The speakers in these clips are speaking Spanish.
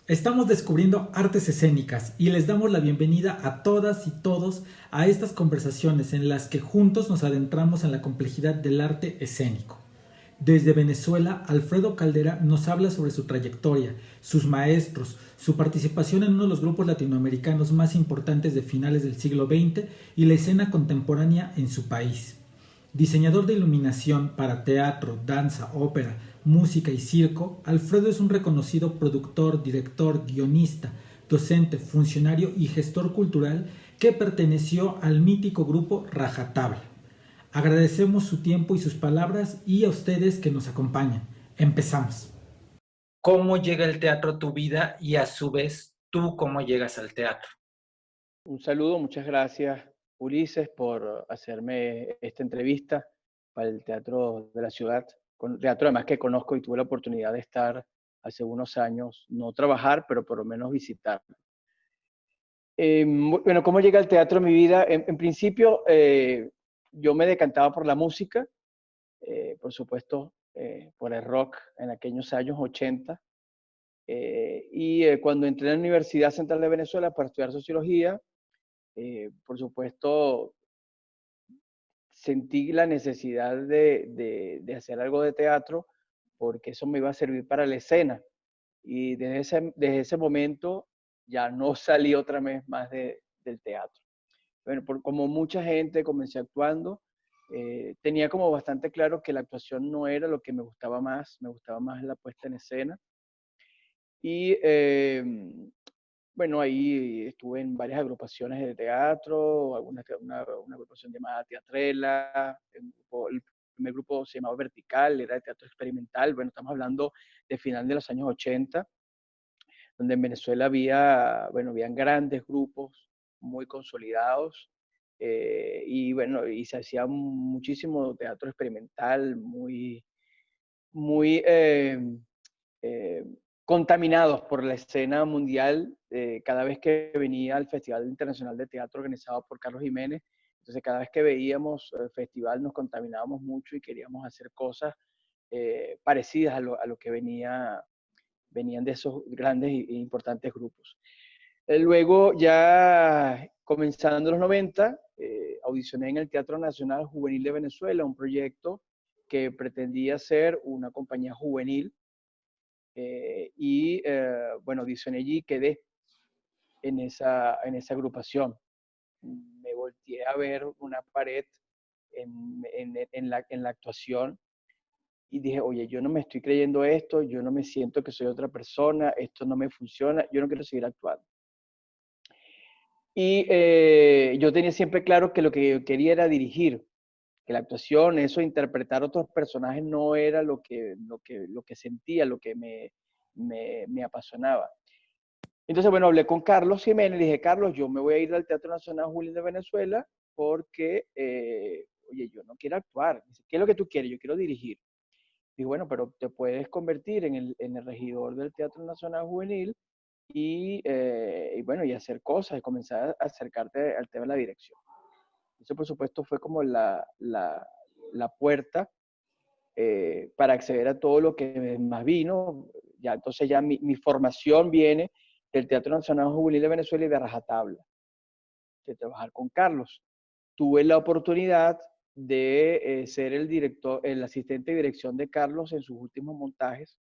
Estamos descubriendo artes escénicas y les damos la bienvenida a todas y todos a estas conversaciones en las que juntos nos adentramos en la complejidad del arte escénico. Desde Venezuela, Alfredo Caldera nos habla sobre su trayectoria, sus maestros, su participación en uno de los grupos latinoamericanos más importantes de finales del siglo XX y la escena contemporánea en su país. Diseñador de iluminación para teatro, danza, ópera, música y circo, Alfredo es un reconocido productor, director, guionista, docente, funcionario y gestor cultural que perteneció al mítico grupo Rajatabla. Agradecemos su tiempo y sus palabras y a ustedes que nos acompañan. Empezamos. ¿Cómo llega el teatro a tu vida y a su vez tú cómo llegas al teatro? Un saludo, muchas gracias Ulises por hacerme esta entrevista para el Teatro de la Ciudad, teatro además que conozco y tuve la oportunidad de estar hace unos años, no trabajar, pero por lo menos visitar. Bueno, ¿cómo llega el teatro a mi vida? En principio, yo me decantaba por la música, por supuesto, por el rock en aquellos años 80. Cuando entré en la Universidad Central de Venezuela para estudiar sociología, por supuesto, sentí la necesidad de hacer algo de teatro porque eso me iba a servir para la escena. Y desde ese momento ya no salí otra vez más del teatro. Bueno, como mucha gente comencé actuando, tenía como bastante claro que la actuación no era lo que me gustaba más la puesta en escena. Y bueno, ahí estuve en varias agrupaciones de teatro, una agrupación llamada Teatrela, el primer grupo se llamaba Vertical, era de teatro experimental. Bueno, estamos hablando de final de los años 80, donde en Venezuela habían grandes grupos muy consolidados, y bueno, y se hacía muchísimo teatro experimental, muy eh, contaminados por la escena mundial. Cada vez que venía al Festival Internacional de Teatro organizado por Carlos Jiménez, entonces cada vez que veíamos el festival nos contaminábamos mucho y queríamos hacer cosas parecidas a lo que venían de esos grandes e importantes grupos. Luego, ya comenzando los 90, audicioné en el Teatro Nacional Juvenil de Venezuela, un proyecto que pretendía ser una compañía juvenil. Bueno, audicioné allí y quedé en esa agrupación. Me volteé a ver una pared en la actuación y dije, oye, yo no me estoy creyendo esto, yo no me siento que soy otra persona, esto no me funciona, yo no quiero seguir actuando. Y yo tenía siempre claro que lo que yo quería era dirigir, que la actuación, eso, interpretar otros personajes no era lo que sentía, lo que me apasionaba. Entonces, bueno, hablé con Carlos Jiménez y dije, Carlos, yo me voy a ir al Teatro Nacional Juvenil de Venezuela porque, oye, yo no quiero actuar. Dice, ¿qué es lo que tú quieres? Yo quiero dirigir. Digo, bueno, pero te puedes convertir en el regidor del Teatro Nacional Juvenil y bueno, y hacer cosas y comenzar a acercarte al tema de la dirección. Eso, por supuesto, fue como la puerta para acceder a todo lo que más vino. Ya, entonces ya mi formación viene del Teatro Nacional Juvenil de Venezuela y de Rajatabla, de trabajar con Carlos. Tuve la oportunidad de ser el director, el asistente de dirección de Carlos en sus últimos montajes.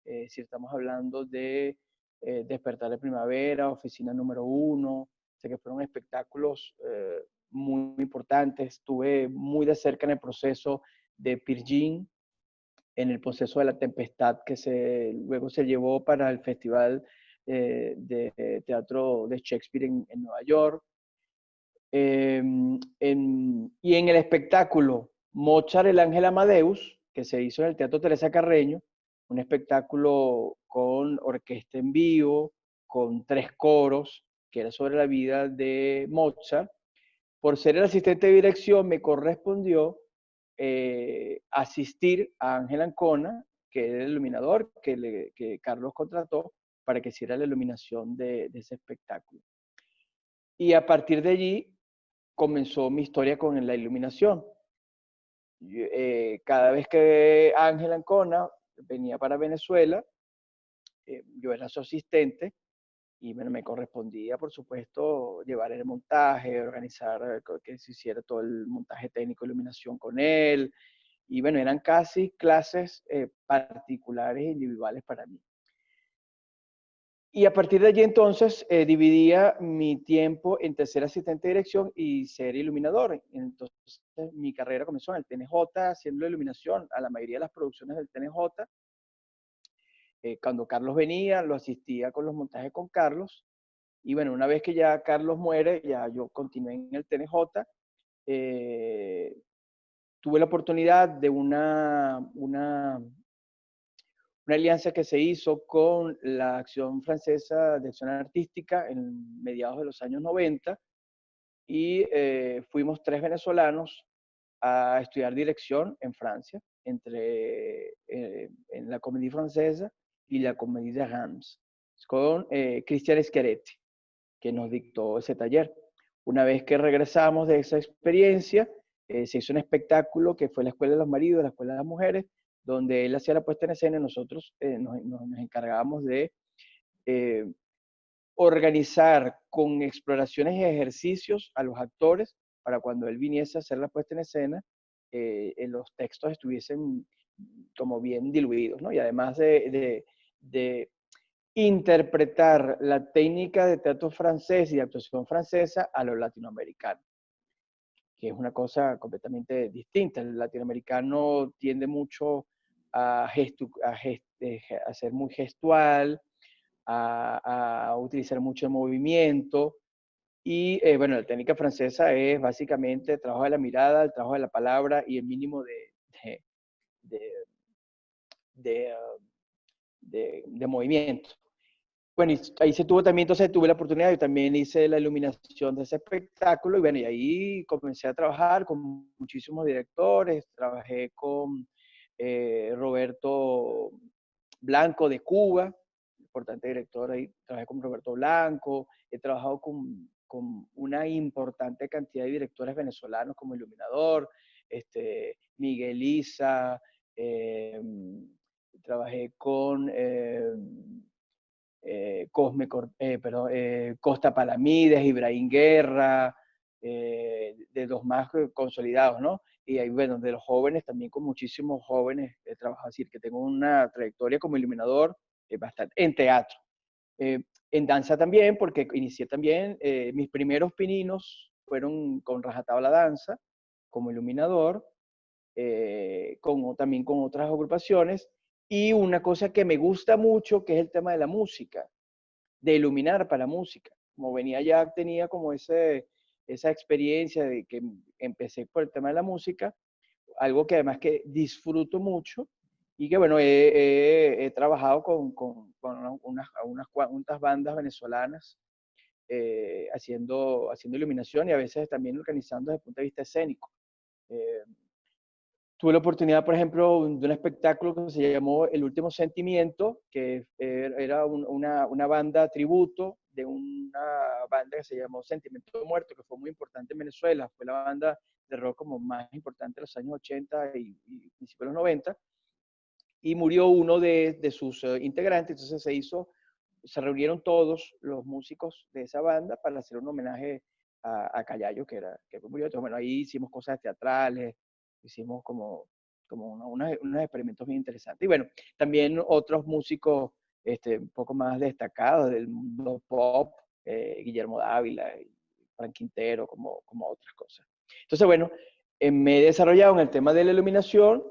Si estamos hablando de Despertar de Primavera, Oficina número 1, sé que fueron espectáculos muy importantes. Estuve muy de cerca en el proceso de Pirgin, en el proceso de La Tempestad, que luego se llevó para el Festival de Teatro de Shakespeare en Nueva York. Y en el espectáculo Mozart, el Ángel Amadeus, que se hizo en el Teatro Teresa Carreño, un espectáculo con orquesta en vivo, con 3 coros, que era sobre la vida de Mozart. Por ser el asistente de dirección, me correspondió asistir a Ángel Ancona, que era el iluminador que Carlos contrató para que hiciera la iluminación de ese espectáculo. Y a partir de allí comenzó mi historia con la iluminación. Cada vez que Ángel Ancona venía para Venezuela, yo era su asistente y bueno, me correspondía, por supuesto, llevar el montaje, organizar que se hiciera todo el montaje técnico, iluminación con él. Y bueno, eran casi clases particulares e individuales para mí. Y a partir de allí entonces dividía mi tiempo entre ser asistente de dirección y ser iluminador. Entonces mi carrera comenzó en el TNJ haciendo iluminación a la mayoría de las producciones del TNJ. Cuando Carlos venía, lo asistía con los montajes con Carlos. Y bueno, una vez que ya Carlos muere, ya yo continué en el TNJ. Eh, tuve la oportunidad de una alianza que se hizo con la Acción Francesa de Acción Artística en mediados de los años 90 y fuimos 3 venezolanos a estudiar dirección en Francia, en la Comédie Francesa y la Comédie de Reims, con Christian Schiaretti, que nos dictó ese taller. Una vez que regresamos de esa experiencia, se hizo un espectáculo que fue la Escuela de los Maridos, la Escuela de las Mujeres, donde él hacía la puesta en escena y nosotros nos encargábamos de eh, organizar con exploraciones y ejercicios a los actores para cuando él viniese a hacer la puesta en escena, los textos estuviesen como bien diluidos, ¿no? Y además de interpretar la técnica de teatro francés y de actuación francesa a lo latinoamericano, que es una cosa completamente distinta. El latinoamericano tiende mucho a ser muy gestual, a utilizar mucho el movimiento. Y bueno, la técnica francesa es básicamente el trabajo de la mirada, el trabajo de la palabra y el mínimo de, de, de, uh, de movimiento. Bueno, y ahí se tuvo también, entonces tuve la oportunidad, yo también hice la iluminación de ese espectáculo y bueno, y ahí comencé a trabajar con muchísimos directores, trabajé con Roberto Blanco de Cuba, importante director ahí, trabajé con Roberto Blanco, he trabajado con una importante cantidad de directores venezolanos como iluminador, Miguel Isa, eh, trabajé con Costa Palamides, Ibrahim Guerra, de los más consolidados, ¿no? Y ahí, bueno, de los jóvenes, también con muchísimos jóvenes he trabajado, así que tengo una trayectoria como iluminador bastante en teatro. Eh, en danza también, porque inicié también, mis primeros pininos fueron con Rajatabla Danza, como iluminador, también con otras agrupaciones, y una cosa que me gusta mucho, que es el tema de la música, de iluminar para música. Como venía ya, tenía como esa experiencia de que empecé por el tema de la música, algo que además que disfruto mucho y que bueno, he trabajado con unas cuantas bandas venezolanas haciendo iluminación y a veces también organizando desde el punto de vista escénico. Eh, Tuve la oportunidad, por ejemplo, de un espectáculo que se llamó El Último Sentimiento, que era una banda tributo de una banda que se llamó Sentimiento Muerto, que fue muy importante en Venezuela. Fue la banda de rock como más importante de los años 80 y principios de los 90. Y murió uno de sus integrantes, entonces se reunieron todos los músicos de esa banda para hacer un homenaje a Callayo, que murió. Entonces, bueno, ahí hicimos cosas teatrales, hicimos como unos experimentos bien interesantes. Y bueno, también otros músicos un poco más destacados del mundo pop, Guillermo Dávila, y Frank Quintero, como otras cosas. Entonces, bueno, me he desarrollado en el tema de la iluminación,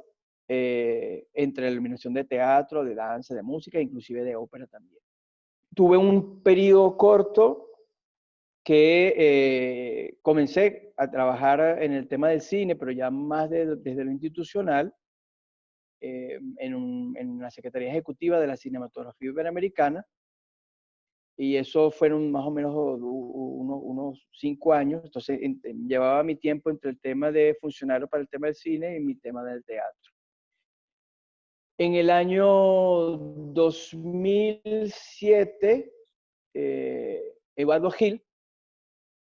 entre la iluminación de teatro, de danza, de música, inclusive de ópera también. Tuve un periodo corto que comencé a trabajar en el tema del cine, pero ya más desde lo institucional, en la Secretaría Ejecutiva de la Cinematografía Iberoamericana, y eso fueron más o menos unos 5 años, entonces llevaba mi tiempo entre el tema de funcionario para el tema del cine y mi tema del teatro. En el año 2007, Eduardo Gil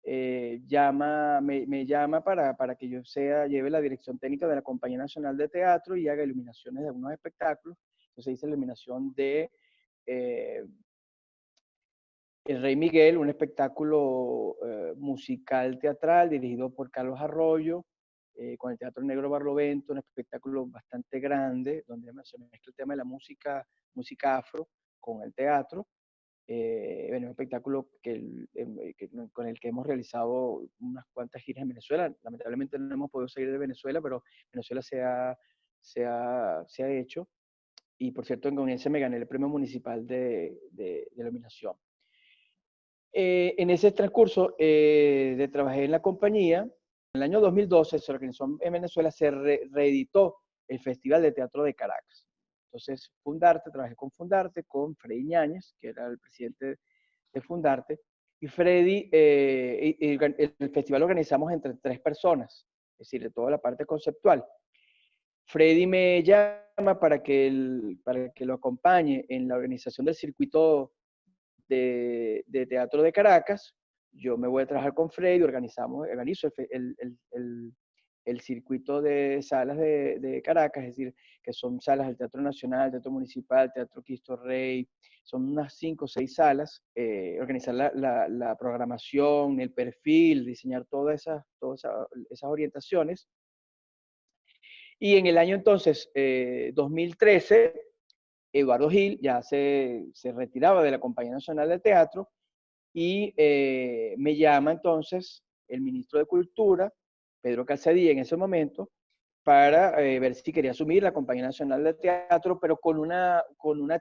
me llama para que yo lleve la dirección técnica de la Compañía Nacional de Teatro y haga iluminaciones de algunos espectáculos. Entonces hice la iluminación de El Rey Miguel, un espectáculo musical teatral dirigido por Carlos Arroyo, con el Teatro Negro Barlovento, un espectáculo bastante grande, donde se mezcla el tema de la música afro con el teatro. Bueno, un espectáculo con el que hemos realizado unas cuantas giras en Venezuela. Lamentablemente no hemos podido salir de Venezuela, pero Venezuela se ha hecho. Y por cierto, en ese me gané el premio municipal de iluminación. En ese transcurso trabajé en la compañía. En el año 2012 se organizó en Venezuela, se reeditó el Festival de Teatro de Caracas. Entonces, trabajé con Fundarte, con Freddy Ñáñez, que era el presidente de Fundarte, y Freddy, el festival lo organizamos entre 3 personas, es decir, de toda la parte conceptual. Freddy me llama para que lo acompañe en la organización del circuito de teatro de Caracas. Yo me voy a trabajar con Freddy, organizo el circuito de salas de Caracas, es decir, que son salas del Teatro Nacional, Teatro Municipal, Teatro Cristo Rey, son unas 5 o 6 salas, organizar la programación, el perfil, diseñar todas esas orientaciones. Y en el año entonces, 2013, Eduardo Gil ya se retiraba de la Compañía Nacional de Teatro y me llama entonces el ministro de Cultura, Pedro Calzadilla, en ese momento, para ver si quería asumir la Compañía Nacional de Teatro, pero con una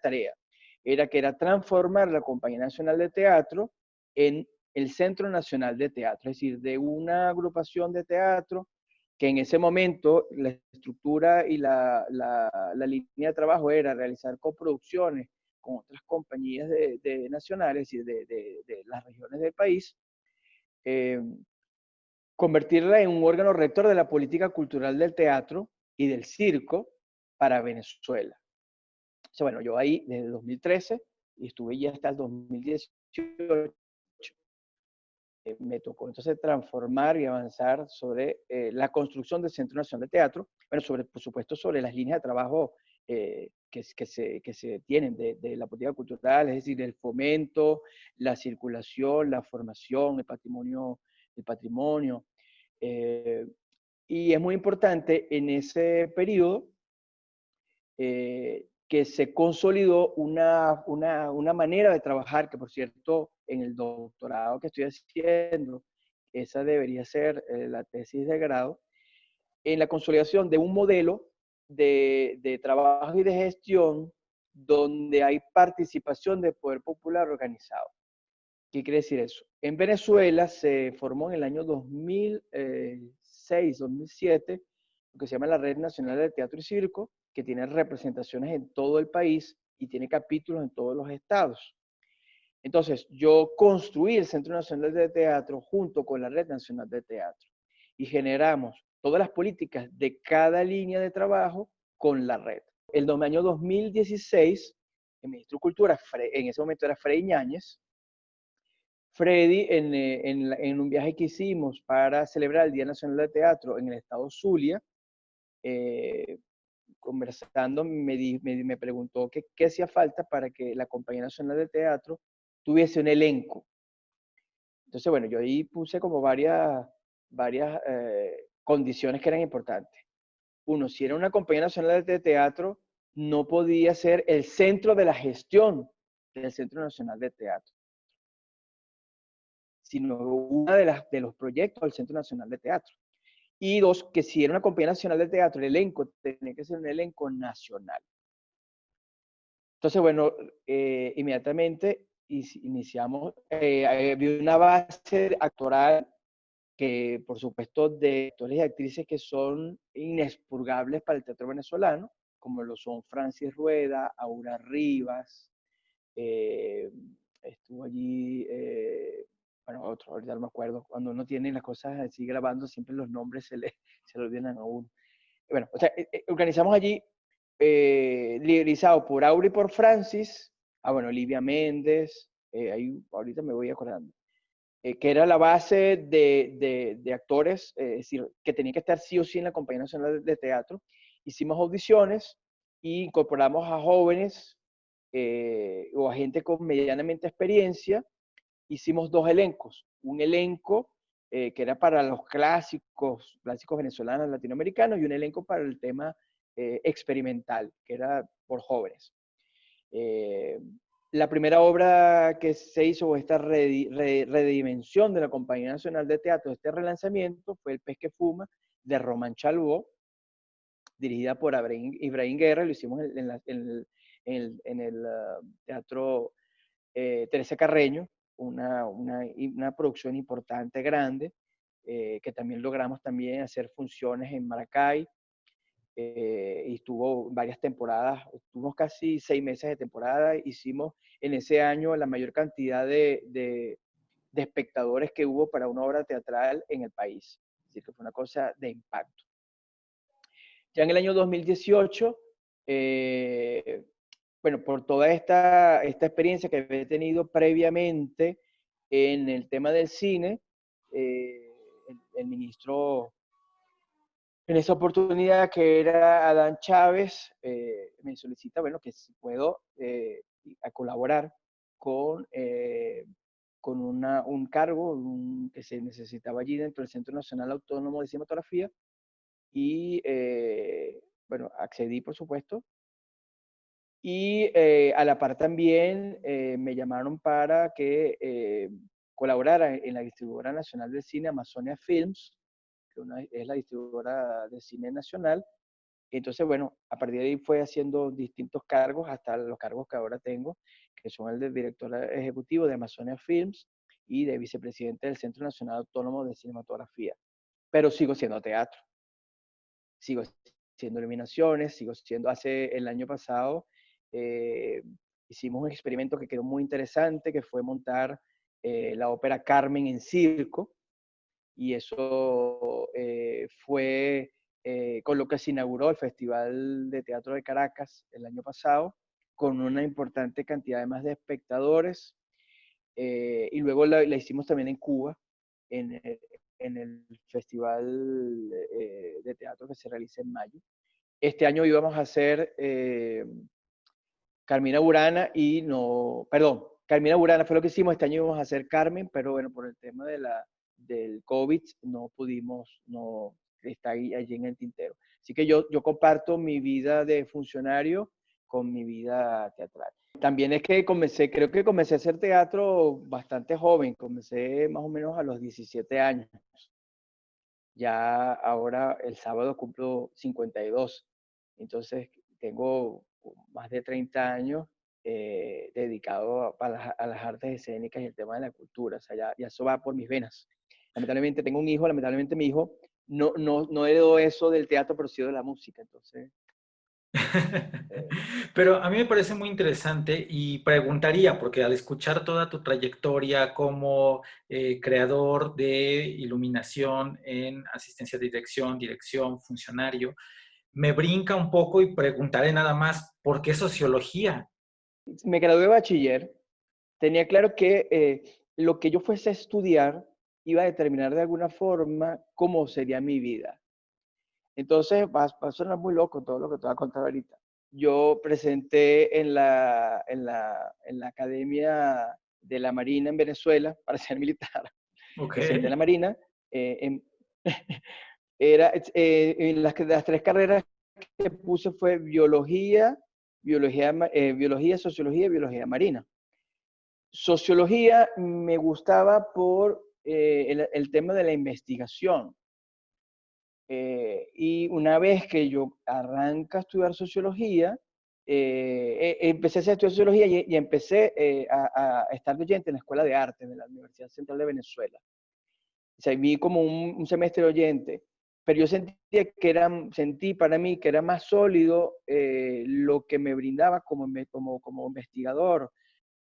tarea. Era transformar la Compañía Nacional de Teatro en el Centro Nacional de Teatro, es decir, de una agrupación de teatro que en ese momento la estructura y la línea de trabajo era realizar coproducciones con otras compañías nacionales y de las regiones del país, convertirla en un órgano rector de la política cultural del teatro y del circo para Venezuela. O sea, bueno, yo ahí desde 2013 y estuve ya hasta el 2018, me tocó entonces transformar y avanzar sobre la construcción del Centro Nacional de Teatro, bueno, por supuesto, sobre las líneas de trabajo que se tienen de la política cultural, es decir, el fomento, la circulación, la formación, el patrimonio. Y es muy importante en ese periodo que se consolidó una manera de trabajar, que por cierto, en el doctorado que estoy haciendo, esa debería ser la tesis de grado, en la consolidación de un modelo de trabajo y de gestión donde hay participación del poder popular organizado. ¿Qué quiere decir eso? En Venezuela se formó en el año 2006, 2007, lo que se llama la Red Nacional de Teatro y Circo, que tiene representaciones en todo el país y tiene capítulos en todos los estados. Entonces, yo construí el Centro Nacional de Teatro junto con la Red Nacional de Teatro y generamos todas las políticas de cada línea de trabajo con la red. El año 2016, el ministro de Cultura, en ese momento era Freddy Ñáñez, Freddy, en un viaje que hicimos para celebrar el Día Nacional de Teatro en el estado Zulia, conversando, me preguntó qué hacía falta para que la Compañía Nacional de Teatro tuviese un elenco. Entonces, bueno, yo ahí puse como varias condiciones que eran importantes. Uno, si era una Compañía Nacional de Teatro, no podía ser el centro de la gestión del Centro Nacional de Teatro, sino una de los proyectos del Centro Nacional de Teatro. Y dos, que si era una Compañía Nacional de Teatro, el elenco tenía que ser un elenco nacional. Entonces, bueno, inmediatamente iniciamos, había una base actoral que, por supuesto, de actores y actrices que son inexpurgables para el teatro venezolano, como lo son Francis Rueda, Aura Rivas, estuvo allí, bueno, otro, ahorita no me acuerdo, cuando uno tiene las cosas así grabando, siempre los nombres se le olvidan a uno. Bueno, o sea, organizamos allí, liderizado por Aura y por Francis, bueno, Olivia Méndez, ahí ahorita me voy acordando, que era la base de actores, es decir, que tenía que estar sí o sí en la Compañía Nacional de Teatro. Hicimos audiciones e incorporamos a jóvenes o a gente con medianamente experiencia, hicimos dos elencos. Un elenco que era para los clásicos venezolanos, latinoamericanos, y un elenco para el tema experimental, que era por jóvenes. Eh, la primera obra que se hizo, esta redimensión de la Compañía Nacional de Teatro, este relanzamiento, fue El pez que fuma, de Román Chalbó, dirigida por Ibrahim Guerra. Lo hicimos en el Teatro Teresa Carreño, una producción importante, grande, que también logramos también hacer funciones en Maracay, y estuvo varias temporadas, tuvimos casi 6 meses de temporada. Hicimos en ese año la mayor cantidad de espectadores que hubo para una obra teatral en el país. Así que fue una cosa de impacto. Ya en el año 2018, bueno, por toda esta experiencia que había tenido previamente en el tema del cine, el ministro en esa oportunidad, que era Adán Chávez, me solicita, bueno, que si puedo a colaborar con un cargo que se necesitaba allí dentro del Centro Nacional Autónomo de Cinematografía. Y bueno, accedí, por supuesto. Y a la par también me llamaron para que colaborara en la distribuidora nacional de cine Amazonia Films, que es la distribuidora de cine nacional. Entonces, bueno, a partir de ahí fue haciendo distintos cargos hasta los cargos que ahora tengo, que son el de director ejecutivo de Amazonia Films y de vicepresidente del Centro Nacional Autónomo de Cinematografía. Pero sigo siendo teatro, sigo haciendo iluminaciones, sigo siendo, hace el año pasado eh, hicimos un experimento que quedó muy interesante, que fue montar la ópera Carmen en circo, y eso fue con lo que se inauguró el Festival de Teatro de Caracas el año pasado, con una importante cantidad de más de espectadores, y luego la hicimos también en Cuba, en en el Festival de Teatro que se realiza en mayo. Este año íbamos a hacer Carmina Burana y no, perdón, Carmina Burana fue lo que hicimos. Este año íbamos a hacer Carmen, pero bueno, por el tema del COVID no pudimos, no está allí en el tintero. Así que yo comparto mi vida de funcionario con mi vida teatral. También es que creo que comencé a hacer teatro bastante joven, comencé más o menos a los 17 años. Ya ahora el sábado cumplo 52, entonces tengo más de 30 años dedicado a las artes escénicas y el tema de la cultura. O sea, ya eso va por mis venas. Lamentablemente tengo un hijo, lamentablemente mi hijo no heredó eso del teatro, pero sí de la música. Entonces, eh, Pero a mí me parece muy interesante y preguntaría, porque al escuchar toda tu trayectoria como creador de iluminación en asistencia de dirección, funcionario, me brinca un poco y preguntaré nada más, ¿por qué sociología? me gradué de bachiller, tenía claro que lo que yo fuese a estudiar iba a determinar de alguna forma cómo sería mi vida. Entonces, va a sonar muy loco todo lo que te voy a contar ahorita. Yo presenté en la Academia de la Marina en Venezuela para ser militar. Ok. Presenté en la Marina. eh, en, en las tres carreras que puse fue biología, sociología y biología marina. Sociología me gustaba por el tema de la investigación. Y una vez que yo arranco a estudiar sociología, empecé a estudiar sociología y empecé a estar de oyente en la Escuela de Arte de la Universidad Central de Venezuela. O sea, vi como un semestre de oyente, pero yo sentí para mí que era más sólido lo que me brindaba como investigador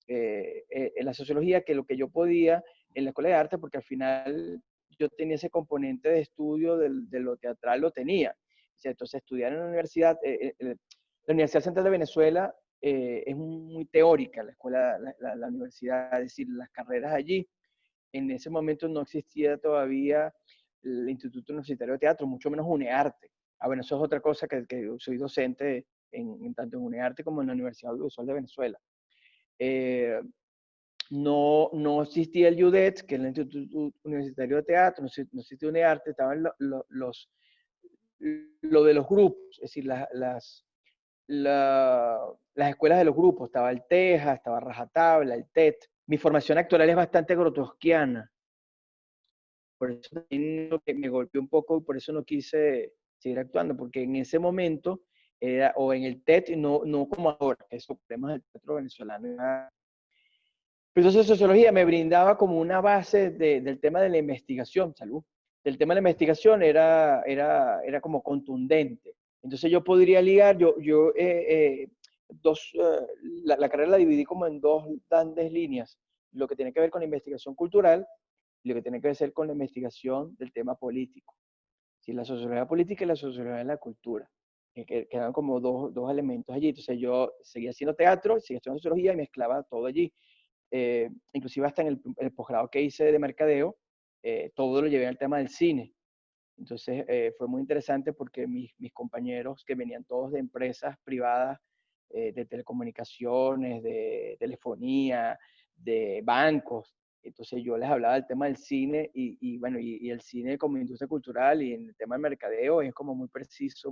en la sociología que lo que yo podía en la Escuela de Arte, porque al final yo tenía ese componente de estudio de lo teatral, lo tenía. O sea, entonces, estudiar en la universidad, la Universidad Central de Venezuela es muy teórica, la escuela, la universidad, es decir, las carreras allí. En ese momento no existía todavía el Instituto Universitario de Teatro, mucho menos UNEARTE. Ah, bueno, eso es otra cosa que soy docente tanto en UNEARTE como en la Universidad Audiovisual de Venezuela. No existía el UDET, que es el Instituto Universitario de Teatro, no existía UNEARTE, estaban lo de los grupos, es decir, las escuelas de los grupos, estaba el TEJA, estaba Rajatabla, el TET. Mi formación actoral es bastante grotowskiana, por eso también lo que me golpeó un poco y por eso no quise seguir actuando, porque en ese momento, o en el TET, no como ahora, que eso temas del teatro venezolano. Pero entonces sociología me brindaba como una base del tema de la investigación, salud. Del tema de la investigación era como contundente. Entonces yo podría ligar, la carrera la dividí como en dos grandes líneas. Lo que tiene que ver con la investigación cultural y lo que tiene que ver con la investigación del tema político. ¿Sí? La sociología política y la sociología de la cultura. Que eran como dos elementos allí. Entonces yo seguía haciendo teatro, seguía estudiando sociología y mezclaba todo allí. Inclusive hasta en el posgrado que hice de mercadeo, todo lo llevé al tema del cine. Entonces fue muy interesante porque mis compañeros que venían todos de empresas privadas, de telecomunicaciones, de telefonía, de bancos, entonces yo les hablaba del tema del cine bueno, y el cine como industria cultural y en el tema del mercadeo es como muy preciso,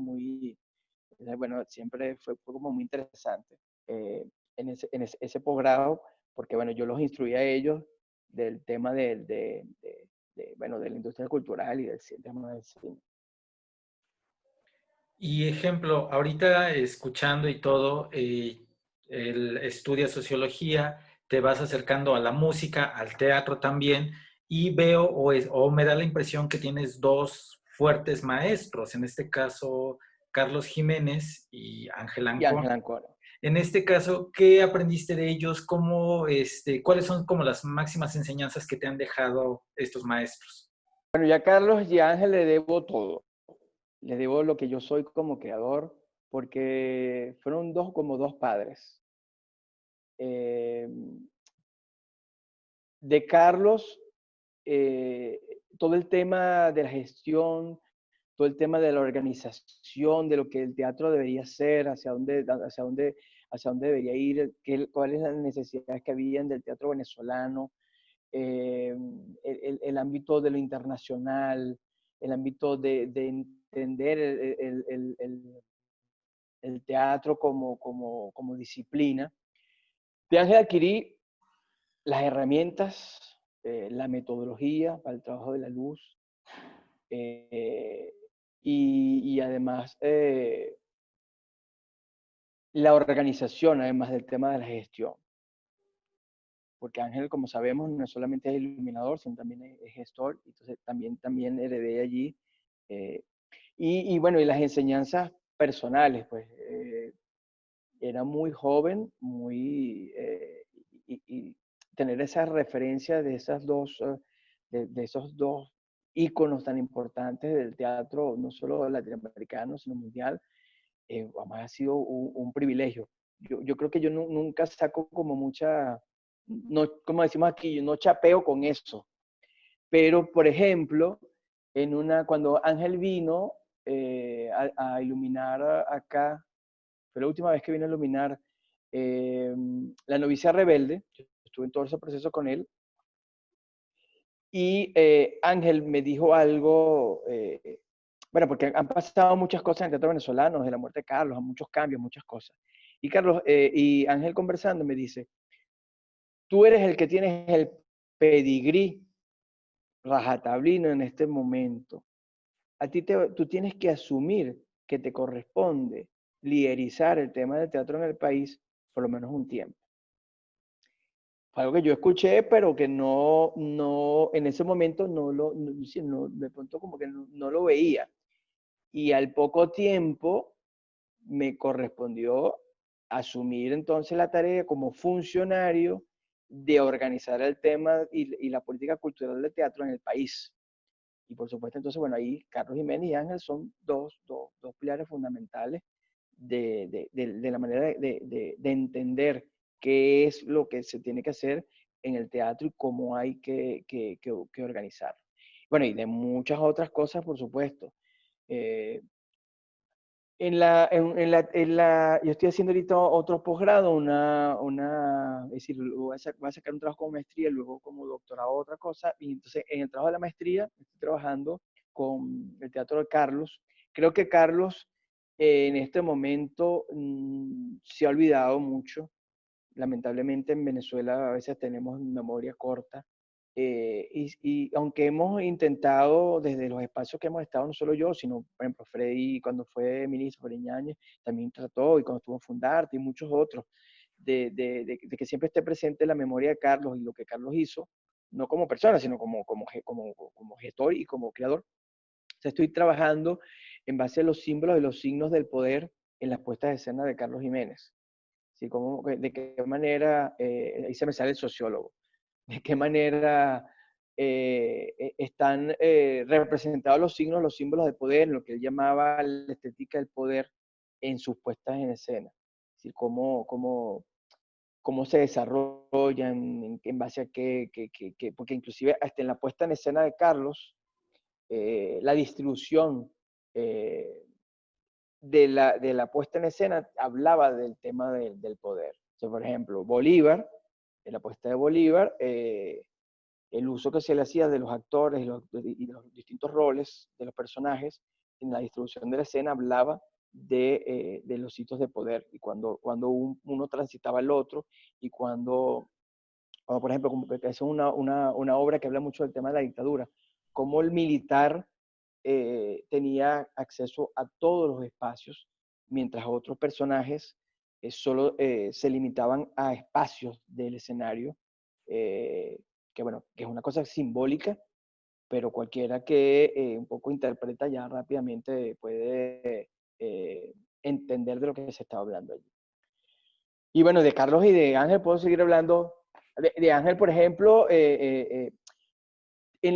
bueno, siempre fue como muy interesante ese posgrado, porque bueno, yo los instruía a ellos del tema bueno, de la industria cultural y del tema del cine. Y ejemplo, ahorita escuchando y todo, estudias sociología, te vas acercando a la música, al teatro también, y veo o me da la impresión que tienes dos fuertes maestros, en este caso Carlos Jiménez y Ángel Y Ancona. Ángel Ancona. En este caso, ¿qué aprendiste de ellos? ¿Cuáles son como las máximas enseñanzas que te han dejado estos maestros? Bueno, ya a Carlos y a Ángel le debo todo. Le debo lo que yo soy como creador, porque fueron como dos padres. Eh, de Carlos, todo el tema de la gestión, todo el tema de la organización, de lo que el teatro debería ser, hacia dónde debería ir, cuáles las necesidades que habían del teatro venezolano, el ámbito de lo internacional, el ámbito de entender el teatro como disciplina. De Ángel adquirí las herramientas, la metodología para el trabajo de la luz, eh, y además la organización, además del tema de la gestión. Porque Ángel, como sabemos, no solamente es iluminador, sino también es gestor, entonces también heredé allí. eh, bueno, y las enseñanzas personales, pues era muy joven, y tener esa referencia de de esos dos íconos tan importantes del teatro, no solo latinoamericano, sino mundial, además ha sido un privilegio. Yo creo que yo nunca saco como no, como decimos aquí, yo no chapeo con eso. Pero, por ejemplo, cuando Ángel vino a iluminar acá, fue la última vez que vino a iluminar La novicia rebelde, yo estuve en todo ese proceso con él, y Ángel me dijo algo, bueno, porque han pasado muchas cosas en el teatro venezolano, desde la muerte de Carlos, muchos cambios, muchas cosas. Y Ángel conversando me dice, tú eres el que tienes el pedigrí rajatablino en este momento. Tú tienes que asumir que te corresponde liderizar el tema del teatro en el país por lo menos un tiempo. Fue algo que yo escuché, pero que en ese momento de pronto como que no lo veía. Y al poco tiempo me correspondió asumir entonces la tarea como funcionario de organizar el tema y la política cultural del teatro en el país. Y por supuesto, entonces, bueno, ahí Carlos Jiménez y Ángel son dos pilares fundamentales de la manera de entender qué es lo que se tiene que hacer en el teatro y cómo hay que organizar. Bueno, y de muchas otras cosas, por supuesto. Yo estoy haciendo ahorita otro posgrado, es decir, voy a sacar un trabajo como maestría, luego como doctorado otra cosa, y entonces en el trabajo de la maestría estoy trabajando con el Teatro de Carlos. Creo que Carlos en este momento se ha olvidado mucho. Lamentablemente en Venezuela a veces tenemos memoria corta. Y aunque hemos intentado desde los espacios que hemos estado, no solo yo, sino, por ejemplo, Freddy, cuando fue ministro, Freddy Ñáñez, también trató, y cuando estuvo en Fundarte, y muchos otros, de que siempre esté presente la memoria de Carlos y lo que Carlos hizo, no como persona, sino como gestor y como creador. O sea, estoy trabajando en base a los símbolos y los signos del poder en las puestas de escena de Carlos Jiménez. ¿Sí? De qué manera, ahí se me sale el sociólogo, de qué manera están representados los signos, los símbolos de poder, en lo que él llamaba la estética del poder en sus puestas en escena. Es decir, cómo se desarrollan, en base a porque inclusive hasta en la puesta en escena de Carlos, la distribución eh, de la puesta en escena hablaba del tema del poder. O sea, por ejemplo, Bolívar, en la puesta de Bolívar, el uso que se le hacía de los actores y los distintos roles de los personajes en la distribución de la escena hablaba de los sitios de poder y cuando uno transitaba al otro y cuando por ejemplo, como que es una obra que habla mucho del tema de la dictadura, cómo el militar tenía acceso a todos los espacios, mientras otros personajes solo se limitaban a espacios del escenario, eh, que bueno, que es una cosa simbólica, pero cualquiera que un poco interpreta ya rápidamente puede entender de lo que se está hablando allí. Y bueno, de Carlos y de Ángel puedo seguir hablando. De Ángel, por ejemplo,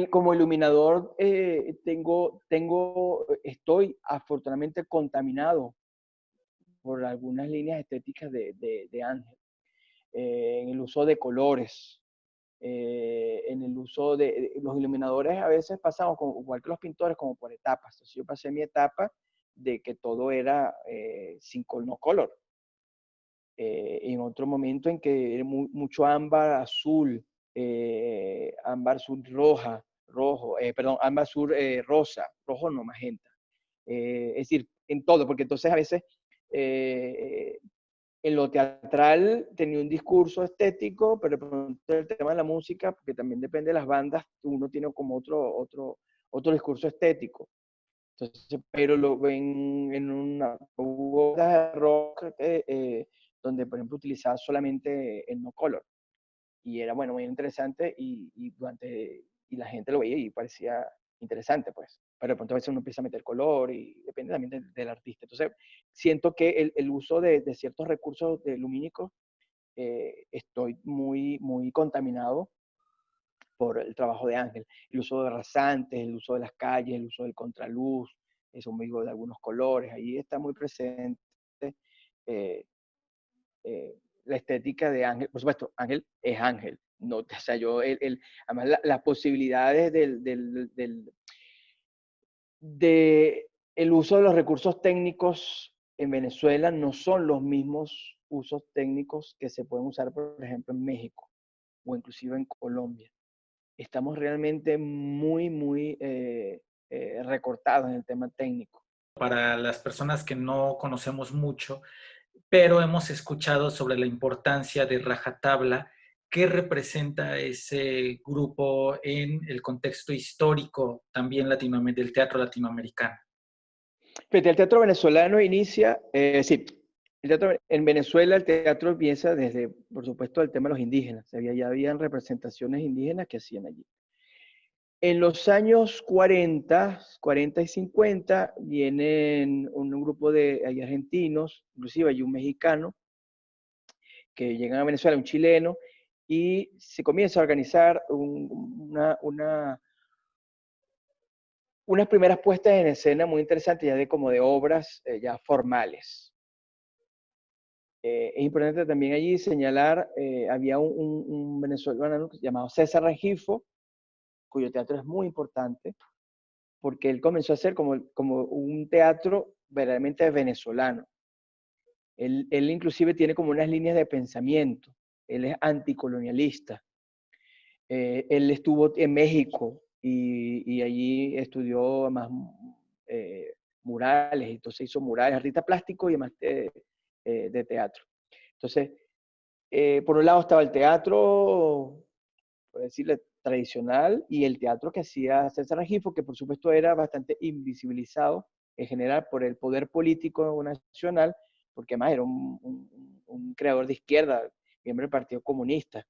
como iluminador estoy afortunadamente contaminado por algunas líneas estéticas de Ángel, en el uso de colores, en el uso de los iluminadores a veces pasamos, igual que los pintores, como por etapas. Entonces yo pasé mi etapa de que todo era no color. En otro momento en que era mucho ámbar azul, ámbar azul rojo, perdón, ámbar azul rosa, rojo no magenta. Es decir, en todo, porque entonces a veces en lo teatral tenía un discurso estético, pero el tema de la música, porque también depende de las bandas, uno tiene como otro discurso estético. Entonces, pero lo ven en una obra de rock donde, por ejemplo, utilizaba solamente el no color. Y era, bueno, muy interesante y la gente lo veía y parecía interesante, pues. Pero de pronto a veces uno empieza a meter color y depende también del artista. Entonces, siento que el uso de ciertos recursos lumínicos estoy muy contaminado por el trabajo de Ángel. El uso de rasantes, el uso de las calles, el uso del contraluz, eso me digo de algunos colores, ahí está muy presente eh, la estética de Ángel. Por supuesto, Ángel es Ángel. No, o sea, además las posibilidades de el uso de los recursos técnicos en Venezuela no son los mismos usos técnicos que se pueden usar, por ejemplo, en México o inclusive en Colombia. Estamos realmente muy recortados en el tema técnico. Para las personas que no conocemos mucho, pero hemos escuchado sobre la importancia de Rajatabla, qué representa ese grupo en el contexto histórico también del teatro latinoamericano. Fíjate, el teatro venezolano inicia, sí, en Venezuela el teatro empieza desde, por supuesto, el tema de los indígenas. Ya habían representaciones indígenas que hacían allí. En los años 40 y 50, vienen un grupo de argentinos, inclusive hay un mexicano, que llegan a Venezuela, un chileno, y se comienza a organizar unas primeras puestas en escena muy interesantes, ya como de obras ya formales. Es importante también allí señalar, había un venezolano llamado César Rengifo, cuyo teatro es muy importante, porque él comenzó a hacer como un teatro verdaderamente venezolano. Él inclusive tiene como unas líneas de pensamiento. Él es anticolonialista. Él estuvo en México y allí estudió más eh, murales, entonces hizo murales, artista plástico y además de teatro. Entonces, por un lado estaba el teatro, por decirle, tradicional, y el teatro que hacía César Rengifo, que por supuesto era bastante invisibilizado en general por el poder político nacional, porque además era un creador de izquierda, miembro del Partido Comunista.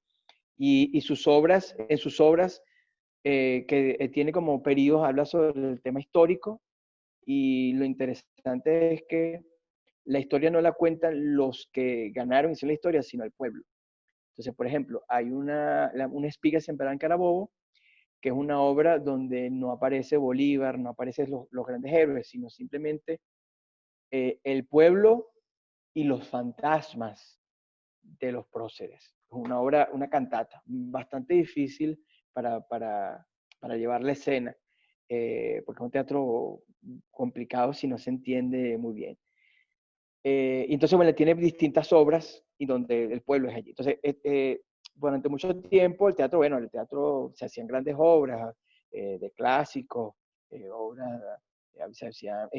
Y sus obras, en sus obras, que tiene como periodos, habla sobre el tema histórico, y lo interesante es que la historia no la cuentan los que ganaron y hicieron la historia, sino el pueblo. Entonces, por ejemplo, hay una espiga sembrada en Carabobo, que es una obra donde no aparece Bolívar, no aparecen los grandes héroes, sino simplemente el pueblo y los fantasmas de los próceres. Es una obra, una cantata, bastante difícil para, para, para llevar la escena, porque es un teatro complicado si no se entiende muy bien. Entonces, bueno, tiene distintas obras y donde el pueblo es allí. Entonces, durante mucho tiempo el teatro, bueno, el teatro se hacían grandes obras de clásicos, obras, se hacían,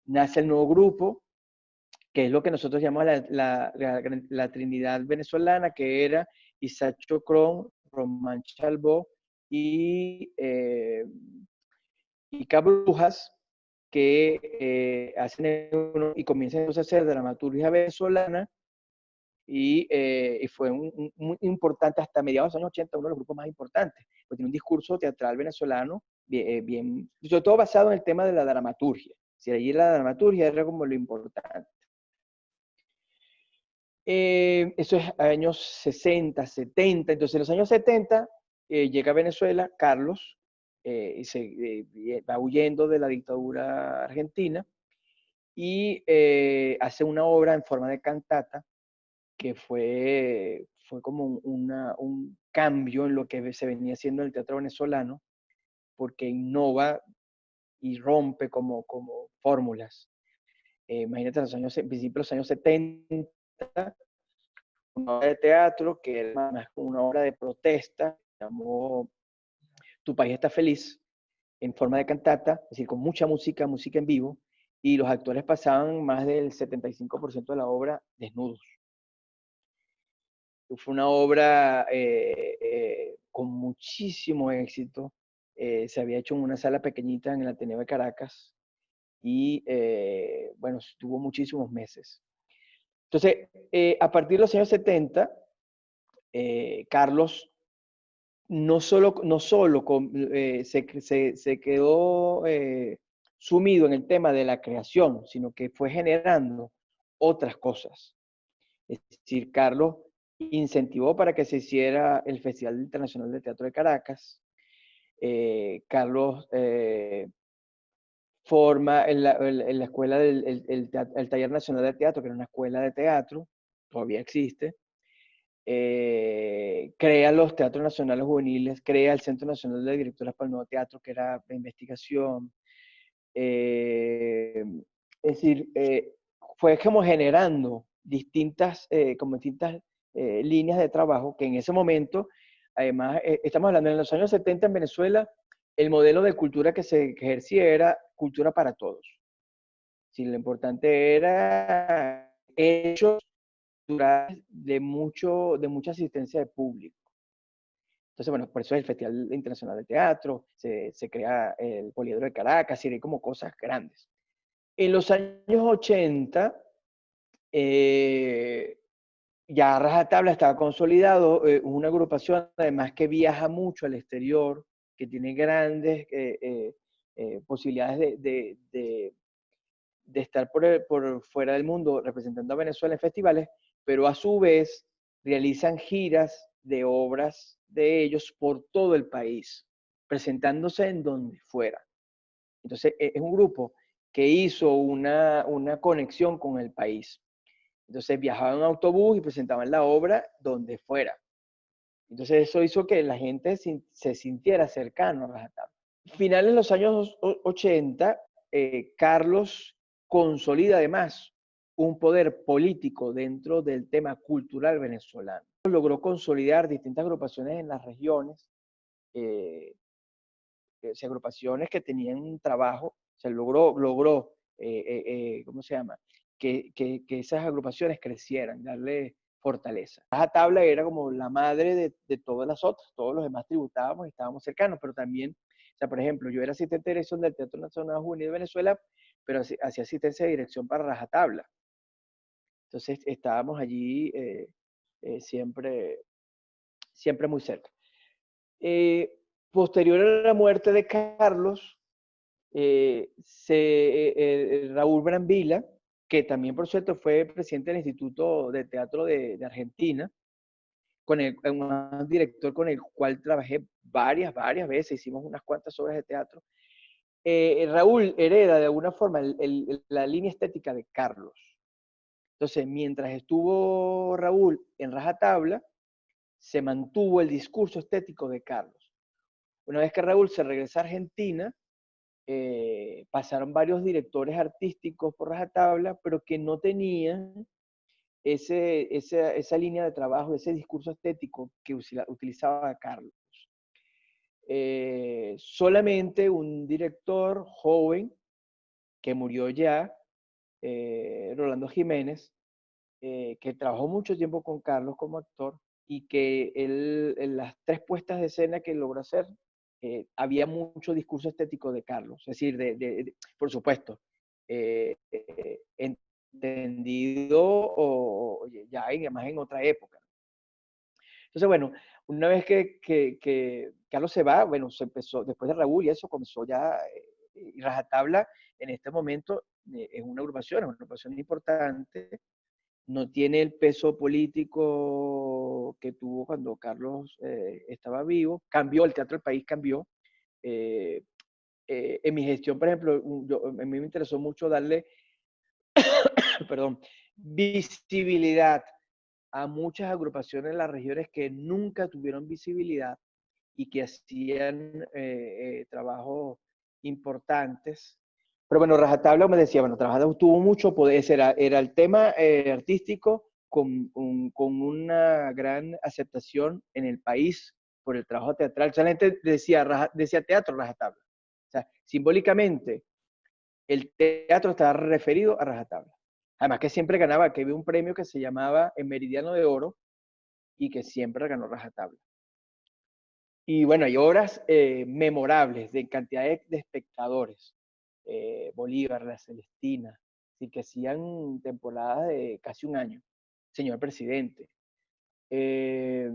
nace el nuevo grupo, que es lo que nosotros llamamos la Trinidad venezolana, que era Isaac Chocrón, Román Chalbó y Cabrujas, que hacen y comienzan entonces a hacer dramaturgia venezolana y fue muy importante hasta mediados de los años 80, uno de los grupos más importantes, porque tiene un discurso teatral venezolano bien, sobre todo basado en el tema de la dramaturgia. Si allí la dramaturgia era como lo importante. Eso es años 60, 70. Entonces, en los años 70 llega a Venezuela Carlos y va huyendo de la dictadura argentina y hace una obra en forma de cantata que fue como un cambio en lo que se venía haciendo en el teatro venezolano, porque innova y rompe como fórmulas. Imagínate, en principio de los años 70, una obra de teatro que era más como una obra de protesta, llamó Tu país está feliz, en forma de cantata, es decir, con mucha música, música en vivo, y los actores pasaban más del 75% de la obra desnudos. Fue una obra con muchísimo éxito. Se había hecho en una sala pequeñita en el Ateneo de Caracas y, bueno, estuvo muchísimos meses. Entonces, a partir de los años 70, Carlos no solo se quedó sumido en el tema de la creación, sino que fue generando otras cosas. Es decir, Carlos incentivó para que se hiciera el Festival Internacional de Teatro de Caracas. Carlos forma en la escuela el Taller Nacional de Teatro, que era una escuela de teatro, todavía existe. Crea los teatros nacionales juveniles, crea el Centro Nacional de Directoras para el Nuevo Teatro, que era de investigación. Es decir, fue como generando distintas líneas de trabajo que en ese momento, además, estamos hablando en los años 70 en Venezuela, el modelo de cultura que se ejercía era cultura para todos. Si lo importante era hechos de mucha asistencia de público. Entonces, bueno, por eso es el Festival Internacional de Teatro, se crea el Poliedro de Caracas, y hay como cosas grandes. En los años 80, ya a rajatabla estaba consolidado, una agrupación además que viaja mucho al exterior, que tiene grandes posibilidades de estar por fuera del mundo representando a Venezuela en festivales, pero a su vez realizan giras de obras de ellos por todo el país, presentándose en donde fuera. Entonces, es un grupo que hizo una conexión con el país. Entonces, viajaban en autobús y presentaban la obra donde fuera. Entonces, eso hizo que la gente se sintiera cercano a Rajatabla. Finales de los años 80, Carlos consolida además un poder político dentro del tema cultural venezolano. Logró consolidar distintas agrupaciones en las regiones, eh, agrupaciones que tenían un trabajo, se logró ¿cómo se llama? Que esas agrupaciones crecieran, darle fortaleza. Raja Tabla era como la madre de todas las otras, todos los demás tributábamos y estábamos cercanos, pero también, o sea, por ejemplo, yo era asistente de dirección del Teatro Nacional Juvenil de Venezuela, pero hacía asistencia de dirección para Raja Tabla. Entonces estábamos allí siempre, siempre muy cerca. Posterior a la muerte de Carlos, Raúl Brambila, que también por cierto fue presidente del Instituto de Teatro de Argentina, un director con el cual trabajé varias veces, hicimos unas cuantas obras de teatro. Raúl hereda de alguna forma la línea estética de Carlos. Entonces, mientras estuvo Raúl en rajatabla, se mantuvo el discurso estético de Carlos. Una vez que Raúl se regresa a Argentina, pasaron varios directores artísticos por rajatabla, pero que no tenían esa línea de trabajo, ese discurso estético que utilizaba Carlos. Solamente un director joven que murió ya, Rolando Jiménez, que trabajó mucho tiempo con Carlos como actor y que él, en las 3 puestas de escena que logró hacer, había mucho discurso estético de Carlos, es decir, por supuesto, entendido ya además en otra época. Entonces, bueno, una vez que Carlos se va, bueno, se empezó, después de Raúl y eso, comenzó ya, y Rajatabla en este momento es una agrupación importante, no tiene el peso político que tuvo cuando Carlos estaba vivo, cambió, el Teatro del País cambió. Eh, en mi gestión, por ejemplo, a mí me interesó mucho darle, perdón, visibilidad a muchas agrupaciones en las regiones que nunca tuvieron visibilidad y que hacían trabajos importantes. Pero bueno, Rajatabla me decía, bueno, Rajatabla tuvo mucho poder, era el tema artístico con una gran aceptación en el país por el trabajo teatral. O sea, la gente decía teatro Rajatabla. O sea, simbólicamente, el teatro estaba referido a Rajatabla. Además que siempre ganaba, que había un premio que se llamaba el Meridiano de Oro y que siempre ganó Rajatabla. Y bueno, hay obras memorables de cantidad de espectadores. Bolívar, La Celestina, así que hacían temporadas de casi un año. Señor presidente. Eh,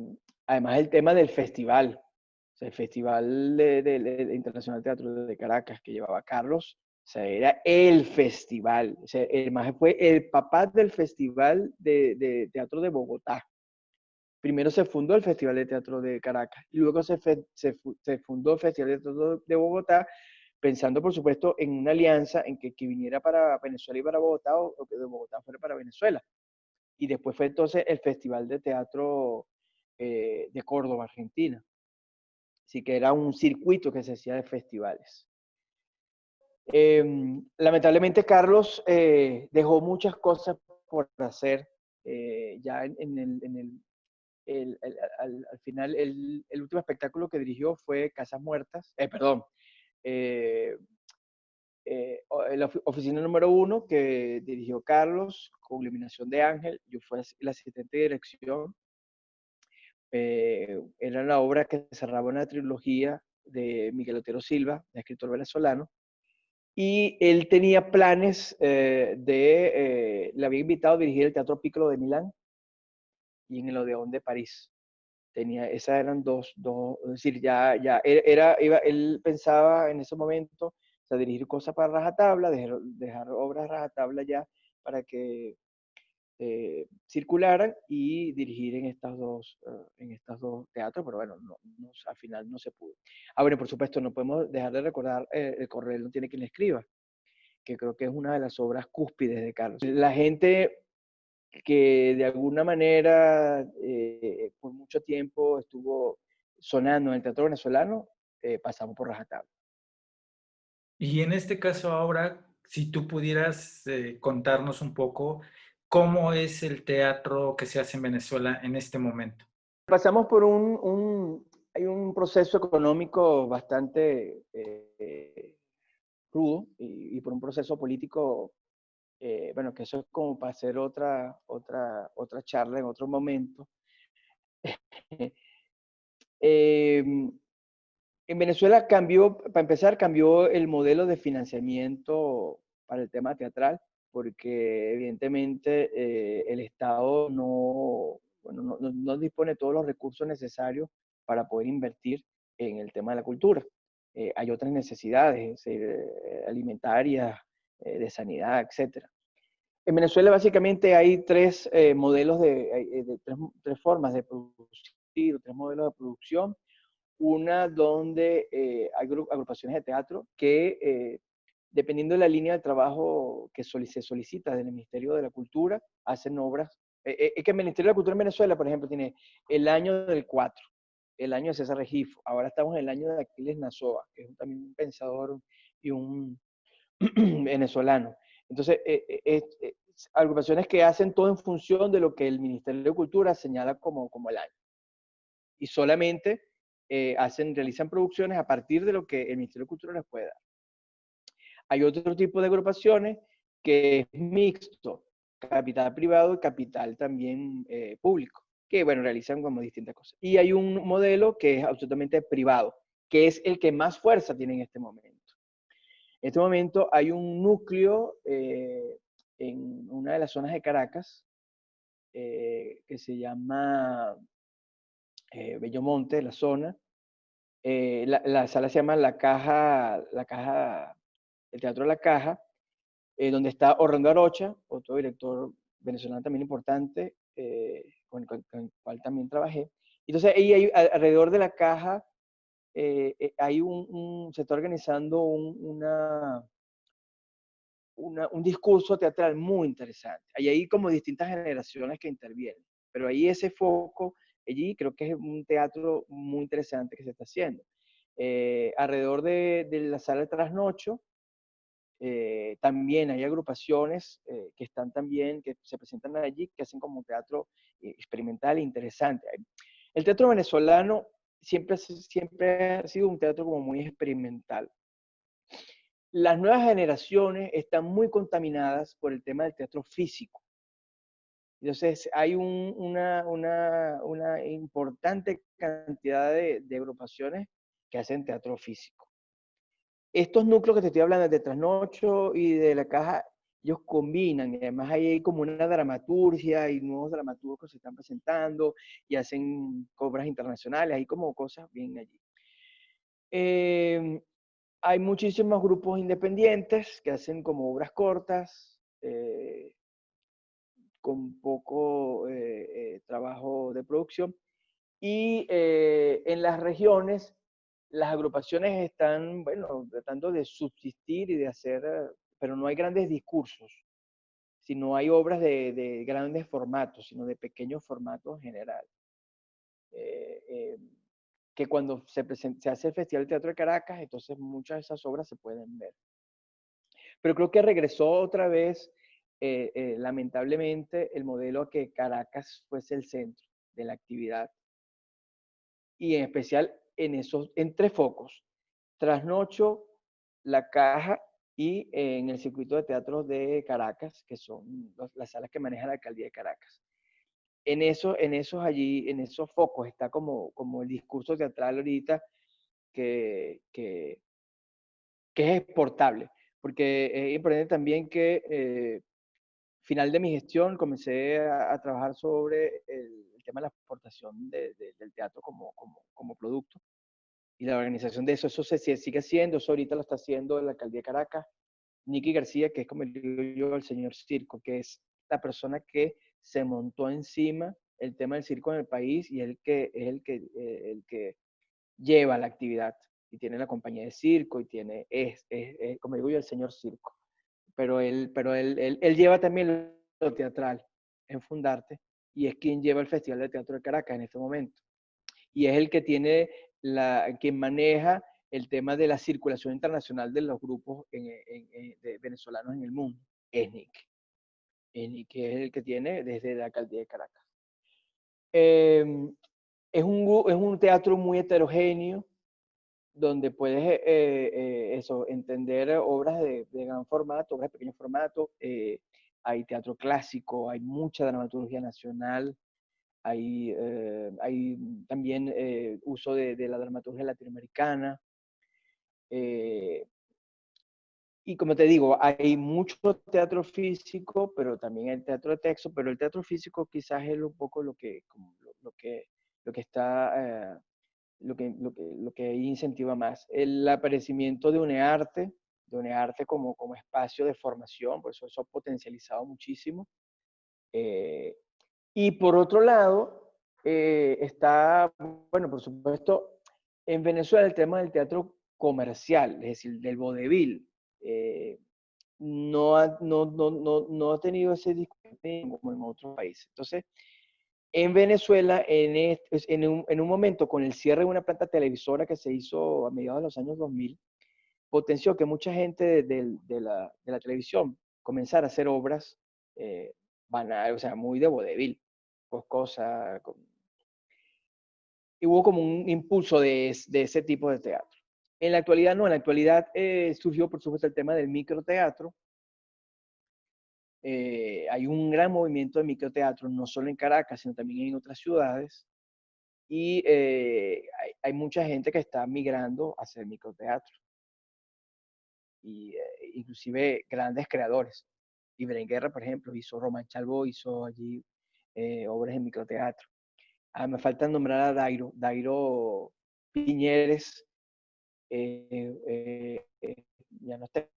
Además el tema del festival, o sea, el Festival de Internacional Teatro de Caracas que llevaba Carlos, o sea, era el festival. O sea, el más fue el papá del Festival de Teatro de Bogotá. Primero se fundó el Festival de Teatro de Caracas y luego se fundó el Festival de Teatro de Bogotá, pensando, por supuesto, en una alianza en que viniera para Venezuela y para Bogotá o que de Bogotá fuera para Venezuela. Y después fue entonces el Festival de Teatro de Córdoba, Argentina. Así que era un circuito que se hacía de festivales. Lamentablemente Carlos dejó muchas cosas por hacer ya al final, el último espectáculo que dirigió fue Casas Muertas, la oficina número 1 que dirigió Carlos, con iluminación de Ángel, yo fui el asistente de dirección. Era la obra que cerraba una trilogía de Miguel Otero Silva, de escritor venezolano, y él tenía planes le había invitado a dirigir el Teatro Piccolo de Milán y en el Odeón de París. Esas eran es decir, él pensaba en ese momento, o sea, dirigir cosas para rajatabla, dejar obras rajatabla ya para que circularan y dirigir en estos dos teatros, pero bueno, al final no se pudo. Bueno, por supuesto, no podemos dejar de recordar El Correo no tiene quien le escriba, que creo que es una de las obras cúspides de Carlos. La gente que de alguna manera por mucho tiempo estuvo sonando en el teatro venezolano, pasamos por rajatabla. Y en este caso ahora, si tú pudieras contarnos un poco cómo es el teatro que se hace en Venezuela en este momento. Pasamos por hay un proceso económico bastante rudo y por un proceso político, bueno, que eso es como para hacer otra charla en otro momento. Em, En Venezuela cambió, para empezar, cambió el modelo de financiamiento para el tema teatral, porque evidentemente el Estado no, bueno, no dispone de todos los recursos necesarios para poder invertir en el tema de la cultura. Hay otras necesidades, es decir, alimentarias, de sanidad, etcétera. En Venezuela básicamente hay tres modelos tres formas de producir, tres modelos de producción. Una donde hay agrupaciones de teatro que, dependiendo de la línea de trabajo que se solicita del Ministerio de la Cultura, hacen obras. Es que el Ministerio de la Cultura en Venezuela, por ejemplo, tiene el año del 4, el año de César Regifo. Ahora estamos en el año de Aquiles Nazoa, que es también un pensador y un venezolano. Entonces, agrupaciones que hacen todo en función de lo que el Ministerio de Cultura señala como el año. Y solamente realizan producciones a partir de lo que el Ministerio de Cultura les puede dar. Hay otro tipo de agrupaciones que es mixto, capital privado y capital también público, que bueno, realizan como distintas cosas. Y hay un modelo que es absolutamente privado, que es el que más fuerza tiene en este momento. En este momento hay un núcleo en una de las zonas de Caracas que se llama Bellomonte, la zona. La sala se llama el Teatro La Caja, donde está Orlando Arocha, otro director venezolano también importante, con el cual también trabajé. Entonces, ahí alrededor de la caja hay se está organizando un discurso teatral muy interesante. Hay como distintas generaciones que intervienen, pero ahí ese foco, allí creo que es un teatro muy interesante que se está haciendo. Alrededor de la sala de trasnocho, también hay agrupaciones que están también, que se presentan allí, que hacen como un teatro experimental e interesante. El teatro venezolano siempre ha sido un teatro como muy experimental. Las nuevas generaciones están muy contaminadas por el tema del teatro físico. Entonces, hay una importante cantidad de agrupaciones que hacen teatro físico. Estos núcleos que te estoy hablando de Trasnocho y de La Caja, ellos combinan, y además hay como una dramaturgia y nuevos dramaturgos se están presentando y hacen obras internacionales, hay como cosas bien allí. Hay muchísimos grupos independientes que hacen como obras cortas, con poco trabajo de producción. Y en las regiones, las agrupaciones están, bueno, tratando de subsistir y de hacer, pero no hay grandes discursos, sino hay obras de grandes formatos, sino de pequeños formatos en general. Eh, eh, que cuando se hace el Festival de Teatro de Caracas, entonces muchas de esas obras se pueden ver. Pero creo que regresó otra vez, lamentablemente, el modelo a que Caracas fuese el centro de la actividad y en especial en tres focos: Trasnocho, La Caja y en el circuito de teatros de Caracas, que son las salas que maneja la alcaldía de Caracas. En esos focos está como el discurso teatral ahorita que, que, que es exportable, porque es importante también que final de mi gestión comencé a trabajar sobre el tema de la exportación del teatro como producto y la organización de eso. Eso se sigue haciendo, eso ahorita lo está haciendo la alcaldía de Caracas. Nicky García, que es como le digo yo, el señor circo, que es la persona que se montó encima el tema del circo en el país y el que lleva la actividad y tiene la compañía de circo y como digo yo, el señor circo. Pero él lleva también lo teatral en Fundarte y es quien lleva el Festival de Teatro de Caracas en este momento. Y es el que quien maneja el tema de la circulación internacional de los grupos de venezolanos en el mundo, ESNIC. ESNIC, que es el que tiene desde la alcaldía de Caracas. Es un teatro muy heterogéneo, donde puedes entender obras de gran formato, obras de pequeño formato. Hay teatro clásico, hay mucha dramaturgia nacional, hay también uso de la dramaturgia latinoamericana. Y como te digo, hay mucho teatro físico, pero también hay teatro de texto, pero el teatro físico quizás es un poco lo que está, lo que incentiva más. El aparecimiento de UNEARTE como espacio de formación, por eso ha potencializado muchísimo. Y por otro lado, está, bueno, por supuesto, en Venezuela el tema del teatro comercial, es decir, del vodevil, no ha tenido ese discurso como en otros países. Entonces, en Venezuela, en un momento con el cierre de una planta televisora que se hizo a mediados de los años 2000, potenció que mucha gente de la televisión comenzara a hacer obras banales, o sea, muy de vodevil, cosas. Y hubo como un impulso de ese tipo de teatro. En la actualidad no, en la actualidad surgió por supuesto el tema del microteatro. Hay un gran movimiento de microteatro, no solo en Caracas, sino también en otras ciudades. Y hay mucha gente que está migrando a hacer microteatro. Y inclusive grandes creadores. Iberen Guerra, por ejemplo, hizo Román Chalbó, hizo allí obras en microteatro. Me falta nombrar a Dairo Piñeres, ya no está,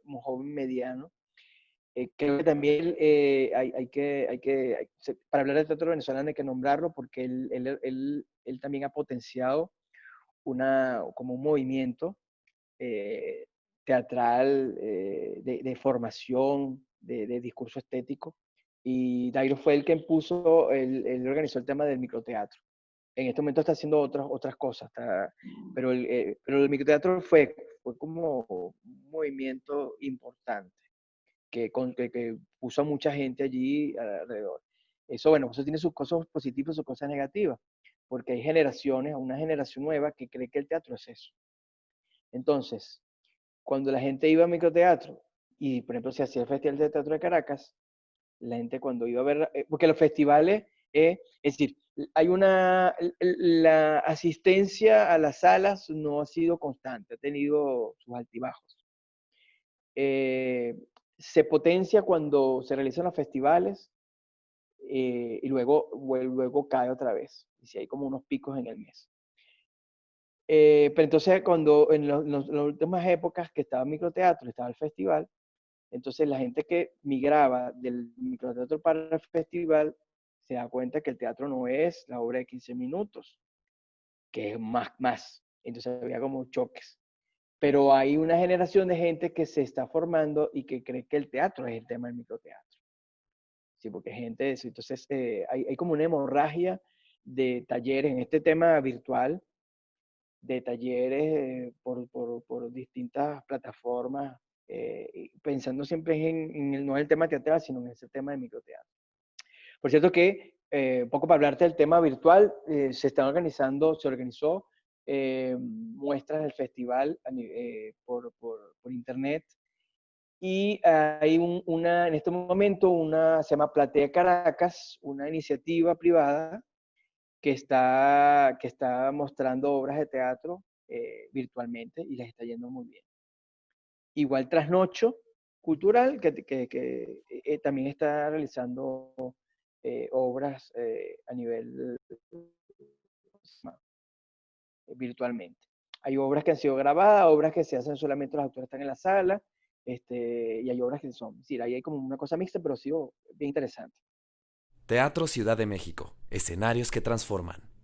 un joven mediano. Creo que también para hablar del teatro venezolano hay que nombrarlo porque él también ha potenciado como un movimiento teatral, de formación, de discurso estético. Y Dairo fue el que él organizó el tema del microteatro. En este momento está haciendo otras cosas, pero el microteatro fue como un movimiento importante que puso a mucha gente allí alrededor. Eso, bueno, eso tiene sus cosas positivas y sus cosas negativas, porque hay una generación nueva que cree que el teatro es eso. Entonces, cuando la gente iba a microteatro, y por ejemplo se hacía el Festival de Teatro de Caracas, la gente cuando iba a ver, porque los festivales, es decir, la asistencia a las salas no ha sido constante, ha tenido sus altibajos. Se potencia cuando se realizan los festivales y luego cae otra vez, y si hay como unos picos en el mes. Pero entonces cuando en las últimas épocas que estaba el microteatro, estaba el festival, entonces la gente que migraba del microteatro para el festival se da cuenta que el teatro no es la obra de 15 minutos, que es más. Entonces había como choques. Pero hay una generación de gente que se está formando y que cree que el teatro es el tema del microteatro. Sí, porque gente, entonces hay como una hemorragia de talleres en este tema virtual, de talleres por distintas plataformas, pensando siempre no en el tema teatral, sino en ese tema de microteatro. Por cierto que, un poco para hablarte del tema virtual, se organizó muestras del festival por internet, y hay en este momento se llama Platea Caracas, una iniciativa privada que está mostrando obras de teatro virtualmente y les está yendo muy bien. Igual Trasnocho Cultural, que también está realizando obras a nivel virtualmente. Hay obras que han sido grabadas, obras que se hacen solamente los actores están en la sala, y hay obras que son, sí, ahí hay como una cosa mixta, pero sí bien interesante. Teatro Ciudad de México, escenarios que transforman.